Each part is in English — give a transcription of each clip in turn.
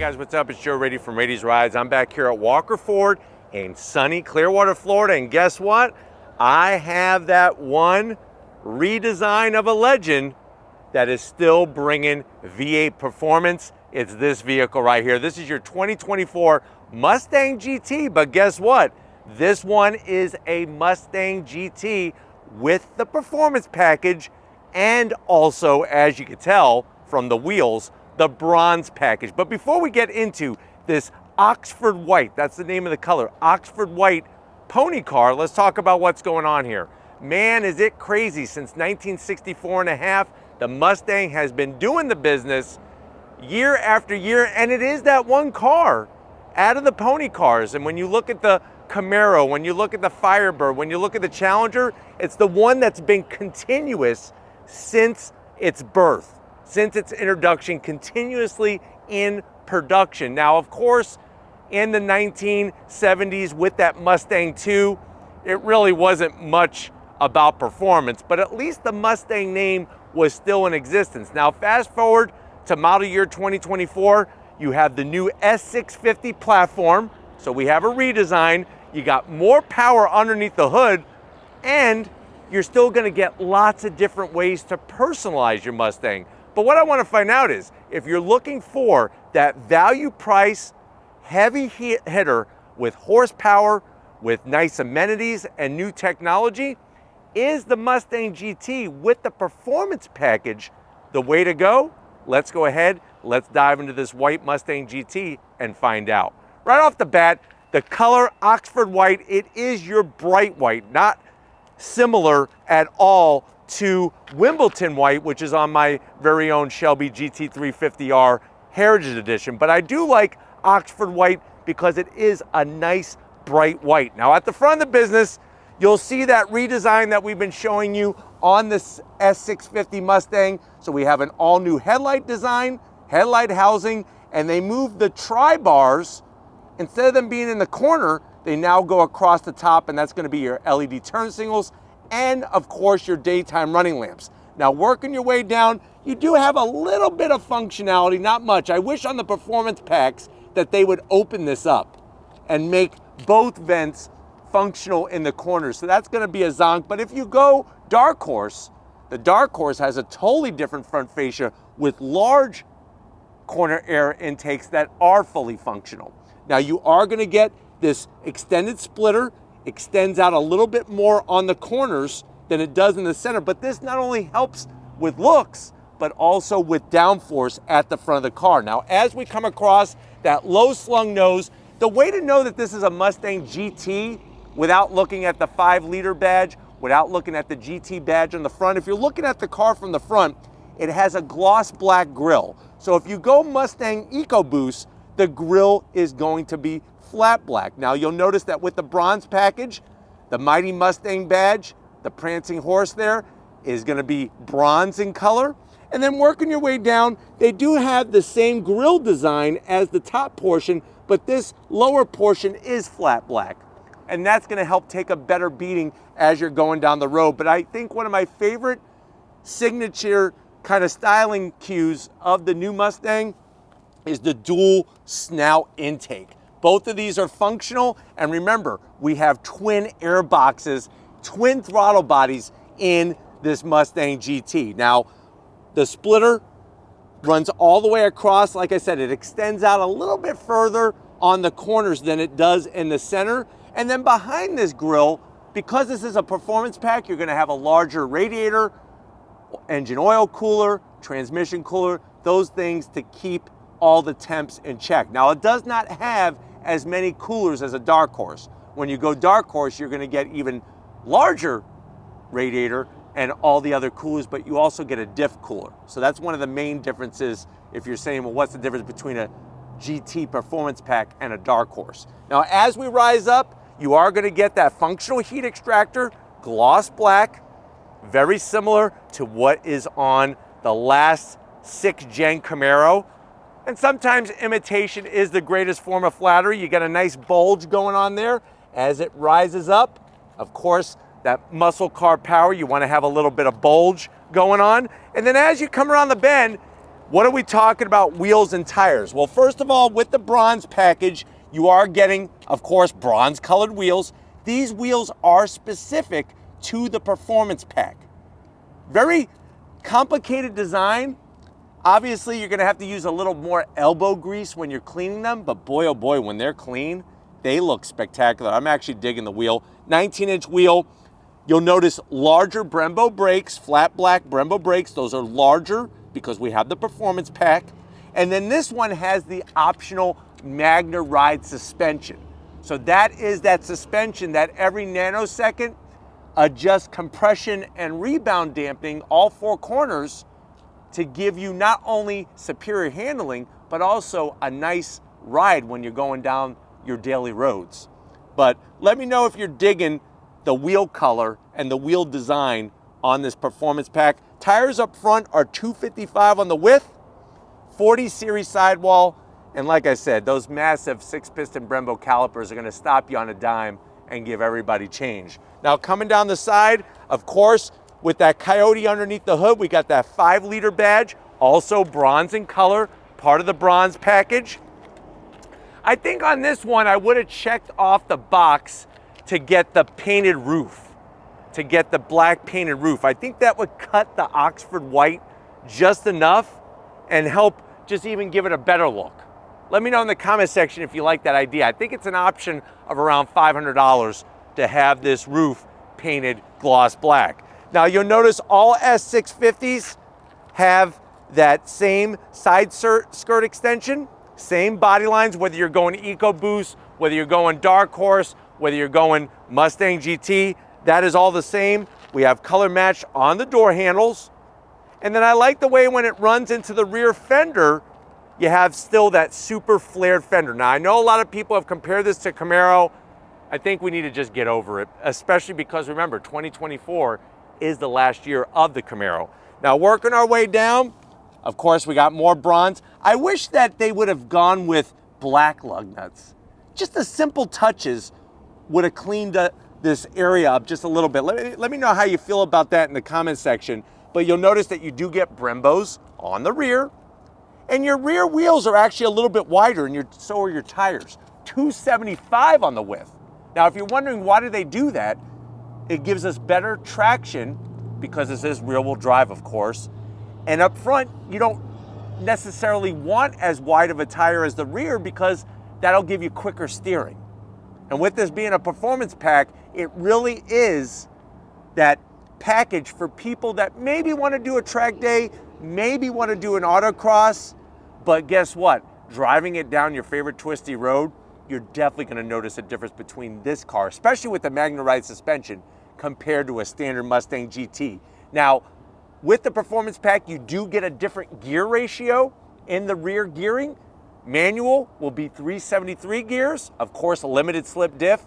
guys, what's up? It's Joe Rady from Rady's Rides. I'm back here at Walker Ford in sunny Clearwater, Florida, and guess what? I have that one redesign of a legend that is still bringing V8 performance. It's this vehicle right here. This is your 2024 Mustang GT, but guess what? This one is a Mustang GT with the performance package and also, as you can tell from the wheels, the bronze package. But before we get into this Oxford White, that's the name of the color, Oxford White pony car, let's talk about what's going on here. Man, is it crazy. Since 1964 and a half, the Mustang has been doing the business year after year, and it is that one car out of the pony cars. And when you look at the Camaro, when you look at the Firebird, when you look at the Challenger, it's the one that's been continuous since its birth, since its introduction, continuously in production. Now, of course, in the 1970s with that Mustang II, it really wasn't much about performance, but at least the Mustang name was still in existence. Now, fast forward to model year 2024, you have the new S650 platform, so we have a redesign. You got more power underneath the hood, and you're still gonna get lots of different ways to personalize your Mustang. But what I wanna find out is, if you're looking for that value price, heavy hitter with horsepower, with nice amenities and new technology, is the Mustang GT with the performance package the way to go? Let's go ahead, let's dive into this white Mustang GT and find out. Right off the bat, the color Oxford White, it is your bright white, not similar at all to Wimbledon White, which is on my very own Shelby GT350R Heritage Edition. But I do like Oxford White because it is a nice bright white. Now at the front of the business, you'll see that redesign that we've been showing you on this S650 Mustang. So we have an all new headlight design, headlight housing, and they moved the tri-bars. Instead of them being in the corner, they now go across the top, and that's gonna be your LED turn signals and of course your daytime running lamps. Now working your way down, you do have a little bit of functionality, not much. I wish on the performance packs that they would open this up and make both vents functional in the corners. So that's gonna be a zonk. But if you go Dark Horse, the Dark Horse has a totally different front fascia with large corner air intakes that are fully functional. Now you are gonna get this extended splitter, extends out a little bit more on the corners than it does in the center, but this not only helps with looks, but also with downforce at the front of the car. Now, as we come across that low slung nose, the way to know that this is a Mustang GT without looking at the 5-liter badge, without looking at the GT badge on the front, if you're looking at the car from the front, it has a gloss black grille. So if you go Mustang EcoBoost, the grille is going to be flat black. Now you'll notice that with the bronze package, the Mighty Mustang badge, the prancing horse there, is gonna be bronze in color. And then working your way down, they do have the same grille design as the top portion, but this lower portion is flat black. And that's gonna help take a better beating as you're going down the road. But I think one of my favorite signature kind of styling cues of the new Mustang is the dual snout intake. Both of these are functional, and remember, we have twin air boxes, twin throttle bodies in this Mustang GT. Now, the splitter runs all the way across. Like I said, it extends out a little bit further on the corners than it does in the center. And then behind this grille, because this is a performance pack, you're gonna have a larger radiator, engine oil cooler, transmission cooler, those things to keep all the temps in check. Now, it does not have as many coolers as a Dark Horse. When you go Dark Horse, you're gonna get even larger radiator and all the other coolers, but you also get a diff cooler. So that's one of the main differences if you're saying, well, what's the difference between a GT performance pack and a Dark Horse? Now, as we rise up, you are gonna get that functional heat extractor, gloss black, very similar to what is on the last 6th gen Camaro. And sometimes imitation is the greatest form of flattery. You get a nice bulge going on there. As it rises up, of course, that muscle car power, you want to have a little bit of bulge going on. And then as you come around the bend, What are we talking about wheels and tires? Well, first of all, with the bronze package, you are getting, of course, bronze colored wheels. These wheels are specific to the performance pack. Very complicated design. Obviously, you're gonna have to use a little more elbow grease when you're cleaning them, but boy, oh boy, when they're clean, they look spectacular. I'm actually digging the wheel. 19-inch wheel. You'll notice larger Brembo brakes, flat black Brembo brakes. Those are larger because we have the performance pack. And then this one has the optional Magna Ride suspension. So that is that suspension that every nanosecond adjusts compression and rebound dampening all four corners to give you not only superior handling, but also a nice ride when you're going down your daily roads. But let me know if you're digging the wheel color and the wheel design on this performance pack. Tires up front are 255 on the width, 40 series sidewall, and like I said, those massive 6-piston Brembo calipers are gonna stop you on a dime and give everybody change. Now coming down the side, of course, with that Coyote underneath the hood, we got that 5-liter badge, also bronze in color, part of the bronze package. I think on this one, I would have checked off the box to get the painted roof, to get the black painted roof. I think that would cut the Oxford white just enough and help just even give it a better look. Let me know in the comment section if you like that idea. I think it's an option of around $500 to have this roof painted gloss black. Now you'll notice all S650s have that same side skirt extension, same body lines, whether you're going EcoBoost, whether you're going Dark Horse, whether you're going Mustang GT, that is all the same. We have color match on the door handles. And then I like the way when it runs into the rear fender, you have still that super flared fender. Now I know a lot of people have compared this to Camaro. I think we need to just get over it, especially because remember, 2024 is the last year of the Camaro. Now working our way down, of course we got more bronze. I wish that they would have gone with black lug nuts. Just the simple touches would have cleaned this area up just a little bit. Let me know how you feel about that in the comment section. But you'll notice that you do get Brembos on the rear, and your rear wheels are actually a little bit wider, and so are your tires. 275 on the width. Now, if you're wondering why do they do that, it gives us better traction because this is rear-wheel drive, of course. And up front, you don't necessarily want as wide of a tire as the rear because that'll give you quicker steering. And with this being a performance pack, it really is that package for people that maybe want to do a track day, maybe want to do an autocross, but guess what? Driving it down your favorite twisty road, you're definitely going to notice a difference between this car, especially with the Magna Ride suspension, compared to a standard Mustang GT. Now, with the performance pack, you do get a different gear ratio in the rear gearing. Manual will be 373 gears, of course, a limited slip diff,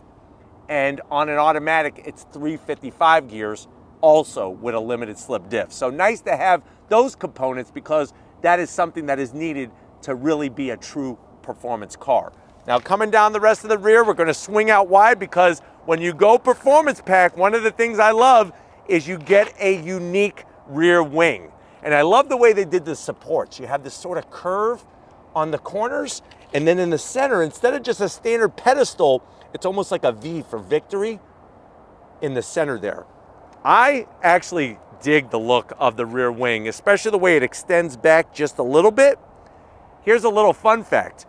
and on an automatic, it's 355 gears, also with a limited slip diff. So nice to have those components because that is something that is needed to really be a true performance car. Now coming down the rest of the rear, we're gonna swing out wide because when you go performance pack, one of the things I love is you get a unique rear wing. And I love the way they did the supports. You have this sort of curve on the corners, and then in the center, instead of just a standard pedestal, it's almost like a V for victory in the center there. I actually dig the look of the rear wing, especially the way it extends back just a little bit. Here's a little fun fact.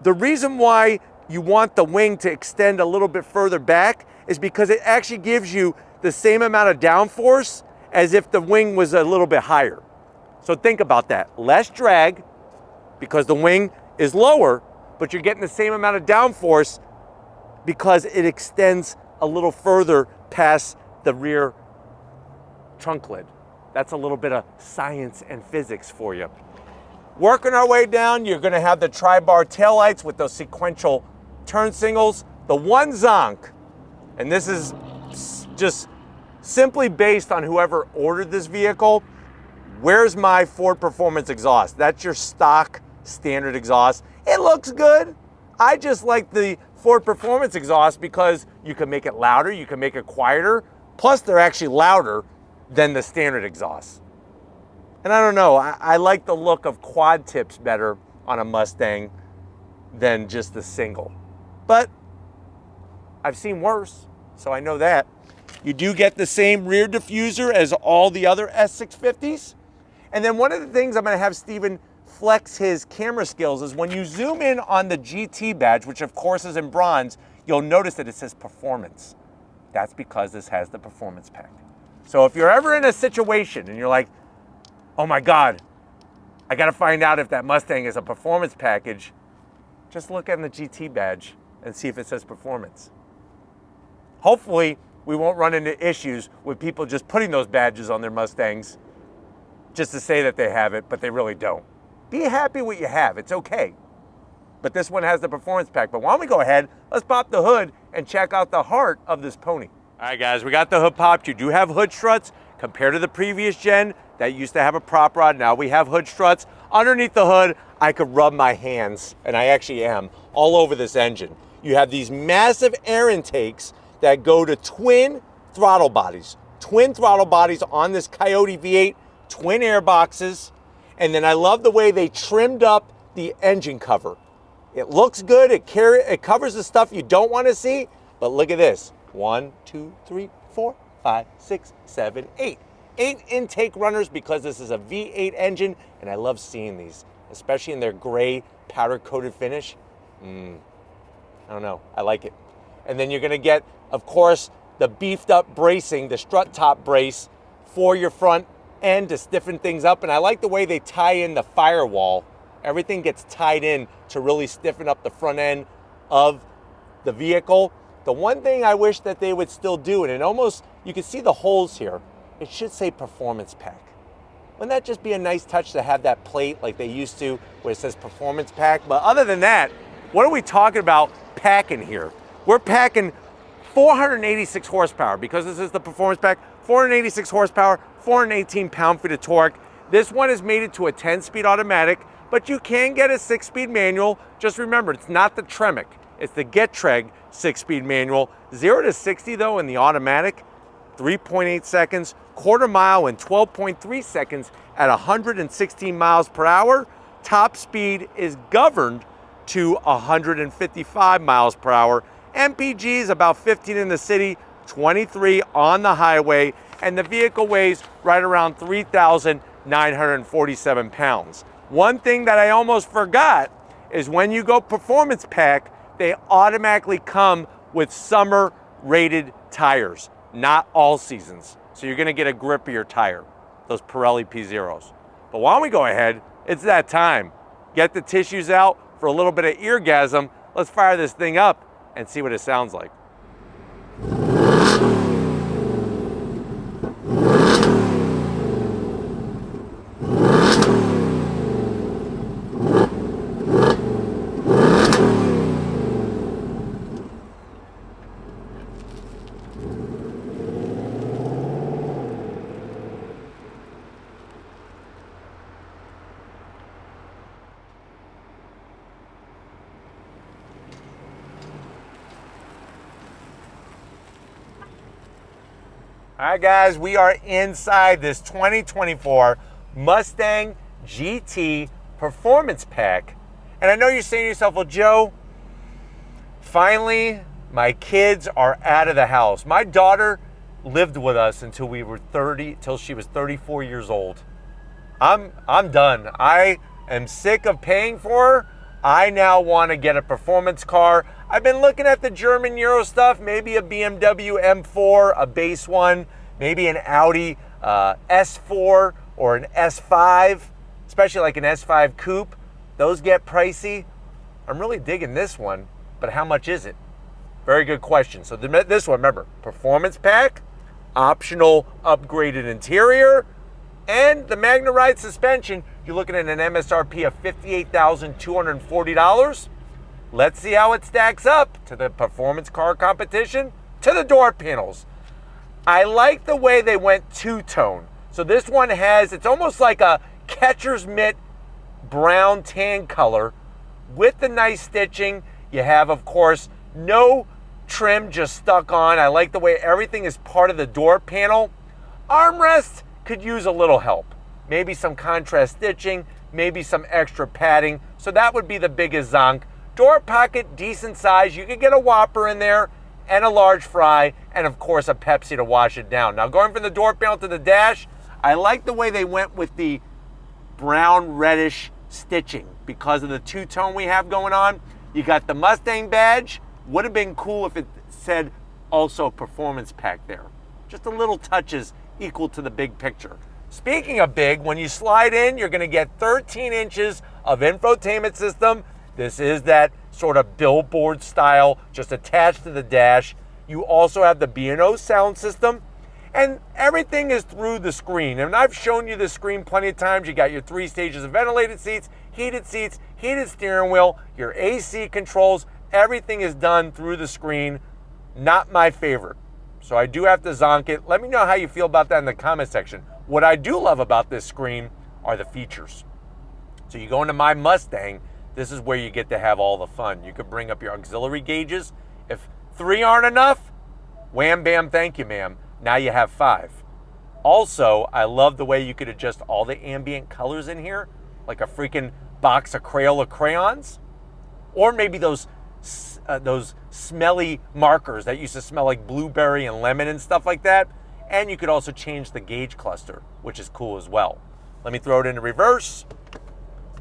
The reason why you want the wing to extend a little bit further back is because it actually gives you the same amount of downforce as if the wing was a little bit higher. So think about that. Less drag because the wing is lower, but you're getting the same amount of downforce because it extends a little further past the rear trunk lid. That's a little bit of science and physics for you. Working our way down, you're gonna have the tri-bar taillights with those sequential turn signals. The one zonk, and this is just simply based on whoever ordered this vehicle, where's my Ford Performance exhaust? That's your stock standard exhaust. It looks good. I just like the Ford Performance exhaust because you can make it louder, you can make it quieter, plus they're actually louder than the standard exhaust. And I don't know, I like the look of quad tips better on a Mustang than just the single. But I've seen worse, so I know that. You do get the same rear diffuser as all the other S650s. And then one of the things I'm gonna have Steven flex his camera skills is when you zoom in on the GT badge, which of course is in bronze, you'll notice that it says performance. That's because this has the performance pack. So if you're ever in a situation and you're like, oh my God, I gotta find out if that Mustang is a performance package, just look on the GT badge and see if it says performance. Hopefully, we won't run into issues with people just putting those badges on their Mustangs just to say that they have it, but they really don't. Be happy with what you have, it's okay. But this one has the performance pack. But why don't we go ahead, let's pop the hood and check out the heart of this pony. All right guys, we got the hood popped. You do have hood struts compared to the previous gen that used to have a prop rod. Now we have hood struts. Underneath the hood, I could rub my hands, and I actually am, all over this engine. You have these massive air intakes that go to twin throttle bodies. Twin throttle bodies on this Coyote V8, twin air boxes. And then I love the way they trimmed up the engine cover. It looks good, it covers the stuff you don't want to see, but look at this. 1, 2, 3, 4, 5, 6, 7, 8. 8 intake runners because this is a V8 engine, and I love seeing these, especially in their gray powder coated finish. I don't know, I like it. And then you're gonna get, of course, the beefed up bracing, the strut top brace for your front end to stiffen things up. And I like the way they tie in the firewall. Everything gets tied in to really stiffen up the front end of the vehicle. The one thing I wish that they would still do, and it almost, you can see the holes here, it should say performance pack. Wouldn't that just be a nice touch to have that plate like they used to where it says performance pack? But other than that, what are we talking about packing here? We're packing 486 horsepower because this is the performance pack, 486 horsepower, 418 pound-feet of torque. This one is mated to a 10-speed automatic, but you can get a 6-speed manual. Just remember, it's not the Tremec, it's the Getrag 6-speed manual. 0 to 60 though in the automatic, 3.8 seconds, quarter mile in 12.3 seconds at 116 miles per hour. Top speed is governed to 155 miles per hour. MPG is about 15 in the city, 23 on the highway, and the vehicle weighs right around 3,947 pounds. One thing that I almost forgot is when you go performance pack, they automatically come with summer rated tires, not all seasons. So you're gonna get a grippier tire, those Pirelli P0s. But why don't we go ahead, it's that time. Get the tissues out for a little bit of eargasm. Let's fire this thing up and see what it sounds like. All right, guys, we are inside this 2024 Mustang GT Performance Pack. And I know you're saying to yourself, well, Joe, finally, my kids are out of the house. My daughter lived with us until we were 30, till she was 34 years old. I'm done. I am sick of paying for her. I now want to get a performance car. I've been looking at the German Euro stuff, maybe a BMW M4, a base one, maybe an Audi S4 or an S5, especially like an S5 coupe. Those get pricey. I'm really digging this one, but how much is it? Very good question. So this one, remember, performance pack, optional upgraded interior, and the Magna Ride suspension. You're looking at an MSRP of $58,240. Let's see how it stacks up to the performance car competition, to the door panels. I like the way they went two-tone. So this one has, it's almost like a catcher's mitt brown tan color with the nice stitching. You have, of course, no trim just stuck on. I like the way everything is part of the door panel. Armrest could use a little help. maybe some contrast stitching, maybe some extra padding. So that would be the biggest zonk. Door pocket, decent size. You could get a Whopper in there and a large fry, and of course a Pepsi to wash it down. Now going from the door panel to the dash, I like the way they went with the brown reddish stitching because of the two-tone we have going on. You got the Mustang badge. Would have been cool if it said also performance pack there. Just a little touches equal to the big picture. Speaking of big, when you slide in, you're gonna get 13 inches of infotainment system. This is that sort of billboard style, just attached to the dash. You also have the B&O sound system, and everything is through the screen. And I've shown you the screen plenty of times. You got your 3 stages of ventilated seats, heated steering wheel, your AC controls. Everything is done through the screen. Not my favorite. So I do have to zonk it. Let me know how you feel about that in the comment section. What I do love about this screen are the features. So you go into My Mustang, this is where you get to have all the fun. You could bring up your auxiliary gauges. If 3 aren't enough, wham, bam, thank you, ma'am. Now you have 5. Also, I love the way you could adjust all the ambient colors in here, like a freaking box of Crayola crayons, or maybe those smelly markers that used to smell like blueberry and lemon and stuff like that. And you could also change the gauge cluster, which is cool as well. Let me throw it into reverse.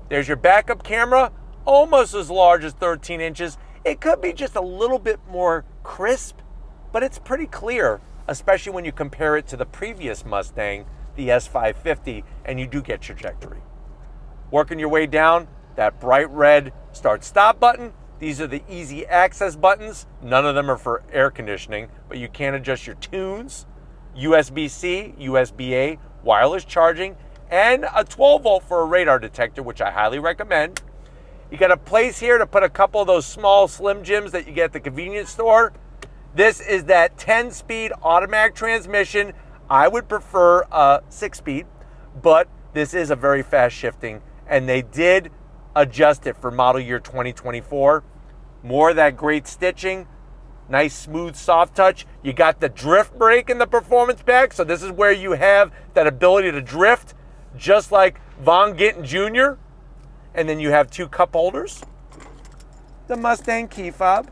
There's your backup camera, almost as large as 13 inches. It could be just a little bit more crisp, but it's pretty clear, especially when you compare it to the previous Mustang, the S550, and you do get trajectory. Working your way down, that bright red start-stop button. These are the easy access buttons. None of them are for air conditioning, but you can adjust your tunes, USB-C, USB-A, wireless charging, and a 12 volt for a radar detector, which I highly recommend. You got a place here to put a couple of those small Slim Jims that you get at the convenience store. This is that 10-speed automatic transmission. I would prefer a 6-speed, but this is a very fast shifting, and they did adjust it for model year 2024. More of that great stitching, nice smooth soft touch. You got the drift brake in the performance pack, so this is where you have that ability to drift, just like Von Gittin Jr. And then you have 2 cup holders. The Mustang key fob.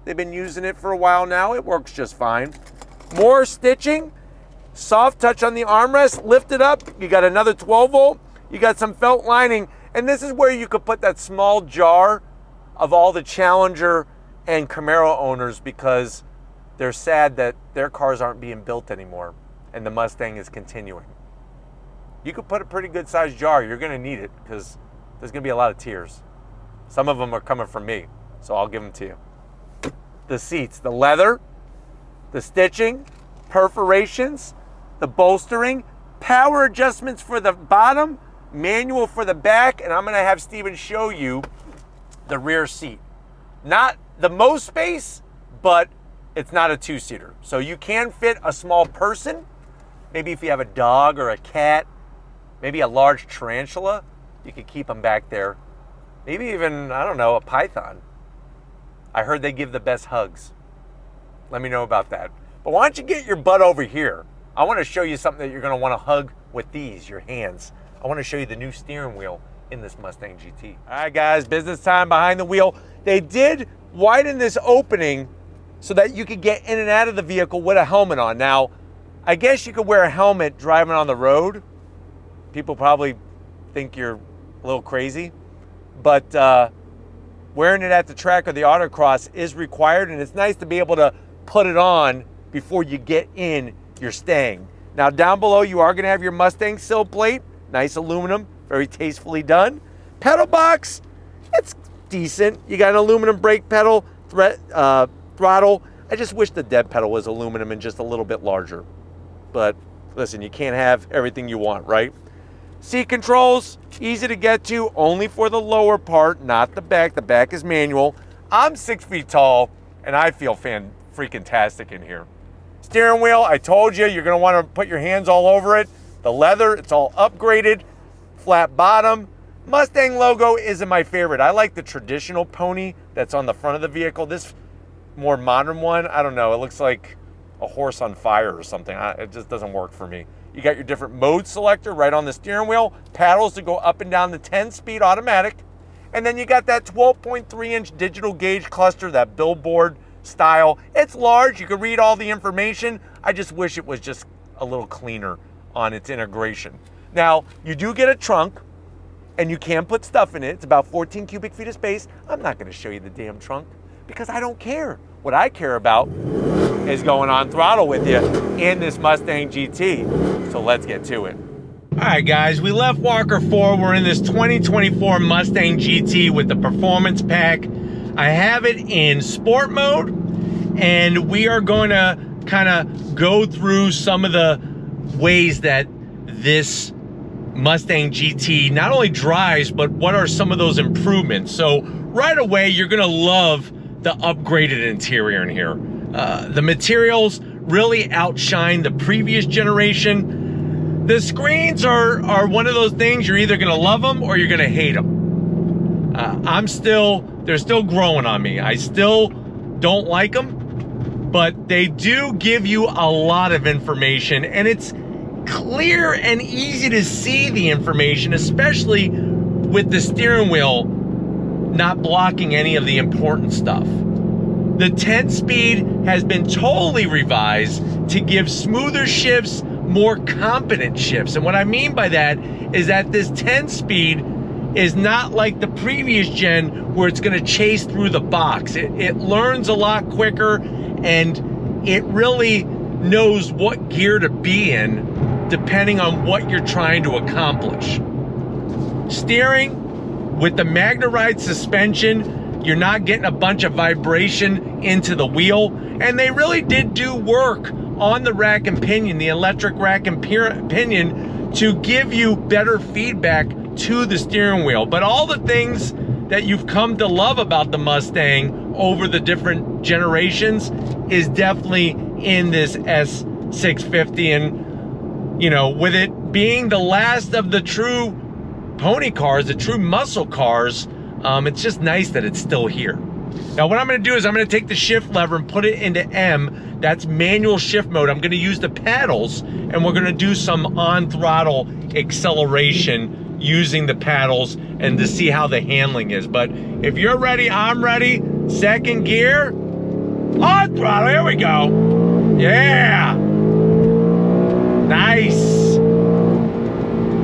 They've been using it for a while now. It works just fine. More stitching, soft touch on the armrest, lift it up. You got another 12 volt. You got some felt lining. And this is where you could put that small jar of all the Challenger and Camaro owners because they're sad that their cars aren't being built anymore and the Mustang is continuing. You could put a pretty good sized jar. You're gonna need it because there's gonna be a lot of tears. Some of them are coming from me, so I'll give them to you. The seats, the leather, the stitching, perforations, the bolstering, power adjustments for the bottom, manual for the back, and I'm gonna have Steven show you the rear seat. Not the most space, but it's not a 2-seater. So you can fit a small person, maybe if you have a dog or a cat, maybe a large tarantula, you could keep them back there. Maybe even, I don't know, a python. I heard they give the best hugs. Let me know about that. But why don't you get your butt over here? I wanna show you something that you're gonna wanna hug with these, your hands. I wanna show you the new steering wheel in this Mustang GT. All right, guys, business time behind the wheel. They did widen this opening so that you could get in and out of the vehicle with a helmet on. Now, I guess you could wear a helmet driving on the road. People probably think you're a little crazy, but wearing it at the track or the autocross is required, and it's nice to be able to put it on before you get in your Stang. Now, down below, you are gonna have your Mustang sill plate, nice aluminum, very tastefully done. Pedal box, it's decent. You got an aluminum brake pedal, throttle. I just wish the dead pedal was aluminum and just a little bit larger. But listen, you can't have everything you want, right? Seat controls, easy to get to, only for the lower part, not the back. The back is manual. I'm 6 feet tall, and I feel freaking-tastic in here. Steering wheel, I told you, you're gonna wanna put your hands all over it. The leather, it's all upgraded. Flat bottom. Mustang logo isn't my favorite. I like the traditional pony that's on the front of the vehicle. This more modern one, I don't know, it looks like a horse on fire or something. It just doesn't work for me. You got your different mode selector right on the steering wheel, paddles to go up and down the 10-speed automatic, and then you got that 12.3-inch digital gauge cluster, that billboard style. It's large, you can read all the information. I just wish it was just a little cleaner on its integration. Now, you do get a trunk, and you can put stuff in it. It's about 14 cubic feet of space. I'm not gonna show you the damn trunk because I don't care. What I care about is going on throttle with you in this Mustang GT. So let's get to it. All right, guys, we left Walker Ford. We're in this 2024 Mustang GT with the performance pack. I have it in sport mode, and we are going to kind of go through some of the ways that this Mustang GT not only drives, but what are some of those improvements. So right away, you're gonna love the upgraded interior in here. The materials really outshine the previous generation. The screens are one of those things, you're either gonna love them or you're gonna hate them. They're still growing on me. I still don't like them, but they do give you a lot of information, and it's clear and easy to see the information, especially with the steering wheel not blocking any of the important stuff. The 10-speed has been totally revised to give smoother shifts, more competent shifts. And what I mean by that is that this 10-speed is not like the previous gen where it's gonna chase through the box. It learns a lot quicker, and it really knows what gear to be in depending on what you're trying to accomplish. Steering, with the MagneRide suspension, you're not getting a bunch of vibration into the wheel, and they really did do work on the rack and pinion, the electric rack and pinion, to give you better feedback to the steering wheel. But all the things that you've come to love about the Mustang over the different generations is definitely in this S650, and you know, with it being the last of the true pony cars, the true muscle cars, it's just nice that it's still here. Now what I'm gonna do is I'm gonna take the shift lever and put it into M. That's manual shift mode. I'm gonna use the paddles, and we're gonna do some on throttle acceleration using the paddles and to see how the handling is. But if you're ready, I'm ready. Second gear, on throttle, here we go. Yeah. Nice.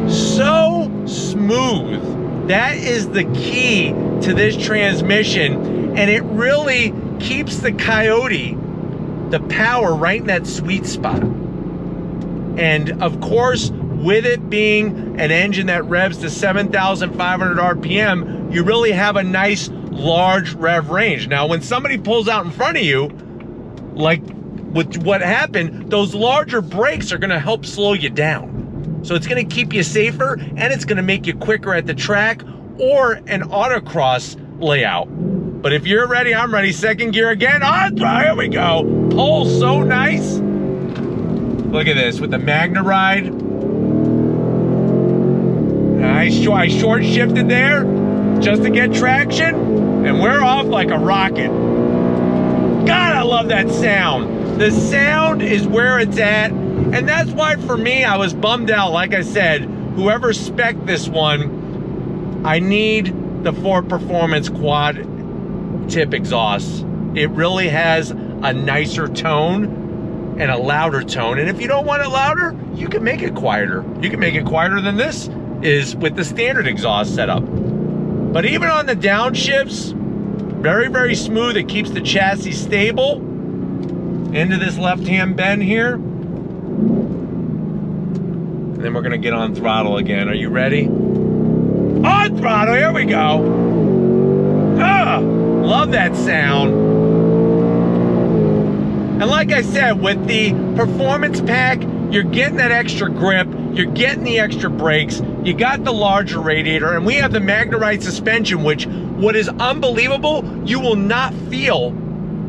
So smooth. That is the key to this transmission, and it really keeps the Coyote, the power, right in that sweet spot. And of course, with it being an engine that revs to 7,500 RPM, you really have a nice large rev range. Now, when somebody pulls out in front of you, like with what happened, those larger brakes are gonna help slow you down. So it's gonna keep you safer, and it's gonna make you quicker at the track or an autocross layout. But if you're ready, I'm ready. Second gear again, on throttle, here we go. Pull so nice. Look at this, with the MagneRide. I short shifted there just to get traction, and we're off like a rocket. God, I love that sound. The sound is where it's at, and that's why for me, I was bummed out. Like I said, whoever spec'd this one, I need the Ford Performance quad tip exhaust. It really has a nicer tone and a louder tone, and if you don't want it louder, you can make it quieter. You can make it quieter than this is with the standard exhaust setup. But even on the downshifts, very, very smooth. It keeps the chassis stable. Into this left-hand bend here. And then we're gonna get on throttle again. Are you ready? On throttle, here we go. Ah, love that sound. And like I said, with the performance pack, you're getting that extra grip, you're getting the extra brakes, you got the larger radiator, and we have the MagneRide suspension, which, what is unbelievable, you will not feel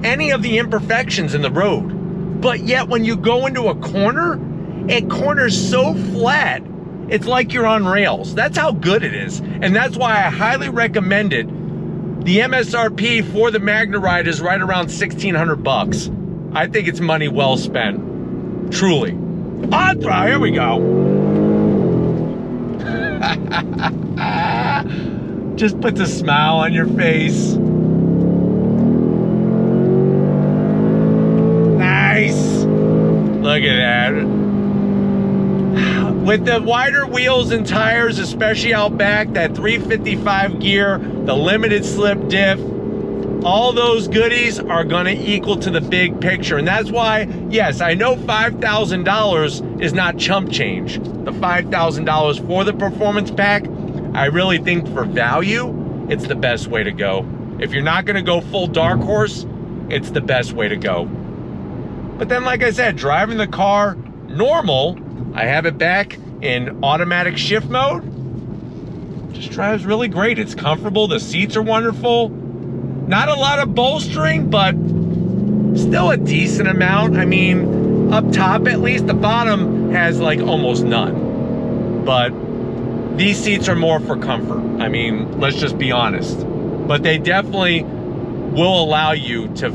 any of the imperfections in the road. But yet when you go into a corner, it corners so flat, it's like you're on rails. That's how good it is. And that's why I highly recommend it. The MSRP for the MagneRide is right around 1,600 bucks. I think it's money well spent, truly. On throttle, here we go. Just puts a smile on your face. Nice. Look at that. With the wider wheels and tires, especially out back, that 355 gear, the limited slip diff, all those goodies are gonna equal to the big picture. And that's why, yes, I know $5,000 is not chump change. The $5,000 for the performance pack, I really think for value, it's the best way to go. If you're not gonna go full dark horse, it's the best way to go. But then, like I said, driving the car normal, I have it back in automatic shift mode. Just drives really great. It's comfortable. The seats are wonderful. Not a lot of bolstering, but still a decent amount. I mean, up top at least, the bottom has like almost none. But these seats are more for comfort. I mean, let's just be honest. But they definitely will allow you to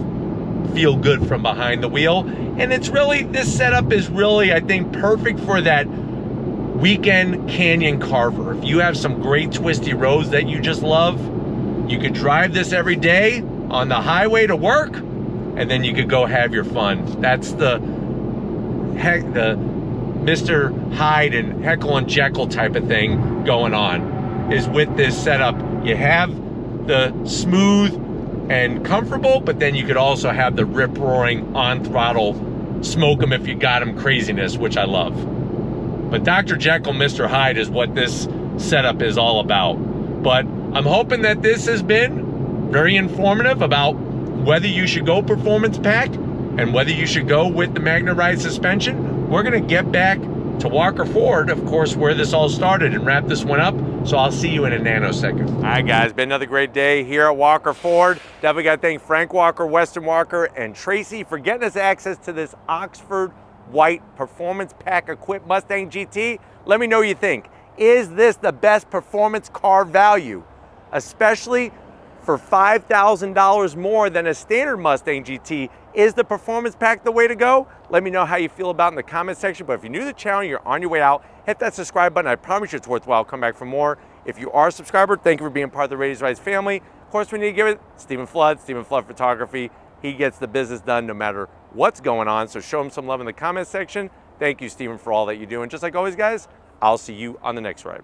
feel good from behind the wheel. And it's really, this setup is really, I think, perfect for that weekend canyon carver. If you have some great twisty roads that you just love, you could drive this every day on the highway to work, and then you could go have your fun. That's the Mr. Hyde and Heckle and Jekyll type of thing going on, is with this setup. You have the smooth and comfortable, but then you could also have the rip-roaring on throttle, smoke them if you got them craziness, which I love. But Dr. Jekyll, Mr. Hyde is what this setup is all about. But I'm hoping that this has been very informative about whether you should go performance pack and whether you should go with the Magna Ride suspension. We're gonna get back to Walker Ford, of course, where this all started, and wrap this one up. So I'll see you in a nanosecond. All right, guys, been another great day here at Walker Ford. Definitely got to thank Frank Walker, Weston Walker, and Tracy for getting us access to this Oxford White Performance Pack equipped Mustang GT. Let me know what you think. Is this the best performance car value, especially for $5,000 more than a standard Mustang GT? Is the performance pack the way to go? Let me know how you feel about it in the comment section. But if you're new to the channel, you're on your way out, hit that subscribe button. I promise you it's worthwhile. Come back for more. If you are a subscriber, thank you for being part of the Raised Rides family. Of course, we need to give it Stephen Flood Photography. He gets the business done no matter what's going on. So show him some love in the comment section. Thank you, Stephen, for all that you do. And just like always, guys, I'll see you on the next ride.